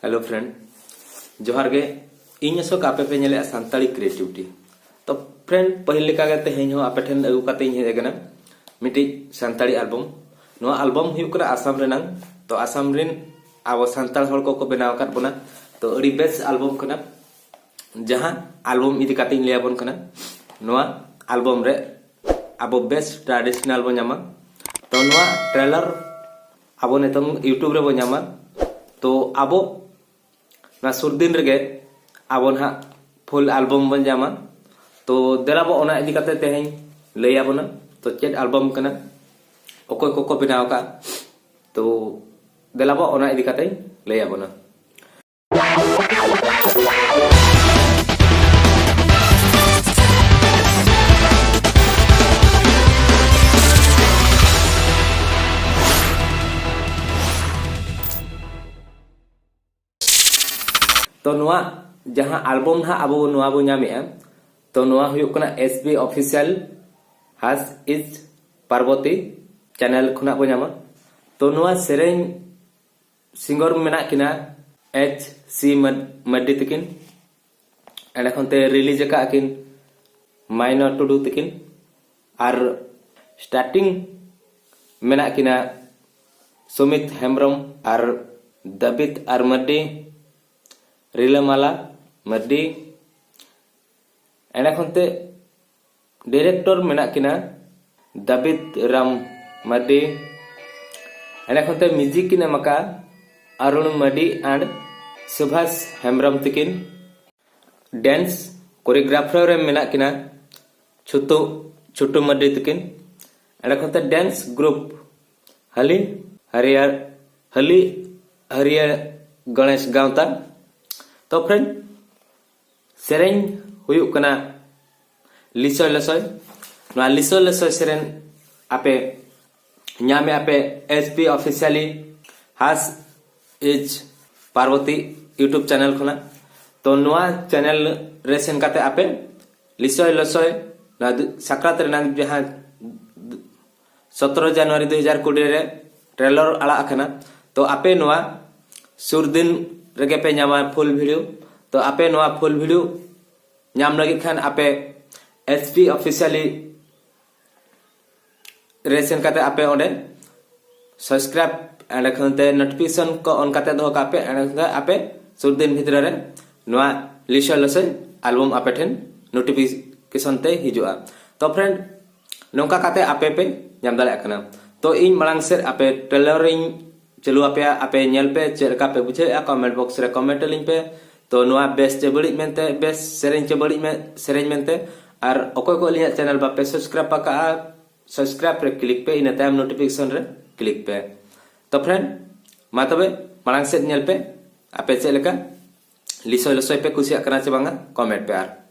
hello friend जोहार गे इन अशोक आपे पे नेले सानताड़ी क्रिएटिविटी तो फ्रेंड पहले लेका गे तेहें हो आपे ठेन अगु काते इन हेज गना मिटी सानताड़ी एल्बम नोआ एल्बम हुयु करा आसाम रेनांग तो आसाम रिन आबो सानताड़ हर को बनाव काट बोना तो अड़ी बेस्ट एल्बम कना जहां एल्बम इदी काते इन लेयाबोन कना नोआ एल्बम रे आबो बेस्ट ट्रेडिशनल बो न्यामा तो नोआ ट्रेलर आबो नेतम यूट्यूब रे बो न्यामा तो आबो ना सुरदिन रेगे आबो ना फुल एल्बम बन जामा तो देलाबो ओना इदी काते तेहें लैयाबोना तो चेट एल्बम कना ओकोय कोको बनाव का तो देलाबो ओना इदी काते लैयाबोना तो नुआ जहां एल्बम ना आबो नुआ बो न्यामेआ तो नुआ हुयुक कना एसबी ऑफिशियल हास इज पार्वती चैनल खुना बो न्यामा तो नुआ सेरेन सिंगर मेना किना एच सी मड्डी तकिन एंड खनते रिलीज का किन माइनर टुडू तकिन आर स्टार्टिंग मेना किना सुमित हेम्ब्रम आर दबित आर मड्डी रिलामाला मड्डी एना खनते डायरेक्टर मेना किना दबित राम मड्डी एना खनते म्यूजिक किना मका अरुण मड्डी एंड सुभाष हेम्ब्रम तकिन डांस कोरियोग्राफर रे मेना किना छुट्टू मड्डी तकिन एना खनते डांस ग्रुप हली हरियर गणेश गावता तो फ्रेंड सेरेन हुयुक कना लिसोय लसोय ना लिसोय लसोय सेरेन आपे न्यामे आपे एसपी ऑफिशियली हास इज पार्वती यूट्यूब चैनल खुना तो नोआ चैनल रे सेन काते आपे लिसोय लसोय ना साक्रात रेना जहां 17 जनवरी 2020 रे ट्रेलर आला अखना तो आपे नोआ सुरदिन रेगे पे न्यामा फुल वीडियो तो आपे नोआ फुल वीडियो न्याम लगी खान आपे एसपी ऑफिशियली रेसन काते आपे ओंडे सब्सक्राइब एंड खनते नोटिफिकेशन को ऑन काते दो कापे एंड आपे सुरदिन भितर रे नोआ लिसो लसोय एल्बम आपे ठेन नोटिफिकेशन ते हिजुआ तो फ्रेंड नोका काते आपे पे न्याम दाले अकना तो इन मलांग से आपे ट्रेलर चलू आपे नेल पे चेका पे बुझे कमेंट बॉक्स रे कमेंट लिंक पे तो नुआ बेस्ट चे बड़ी मेनते बेस्ट सेरेन चे बड़ी में सेरेन मेनते और ओकोय को लिया चैनल बापे सब्सक्राइब पका सब्सक्राइब रे क्लिक पे इन टाइम नोटिफिकेशन रे क्लिक पे तो फ्रेंड मा तबे मांग से नेल पे आपे चे लेका लिसोय लसोय पे कुसिया कना चे बांगा कमेंट पे आर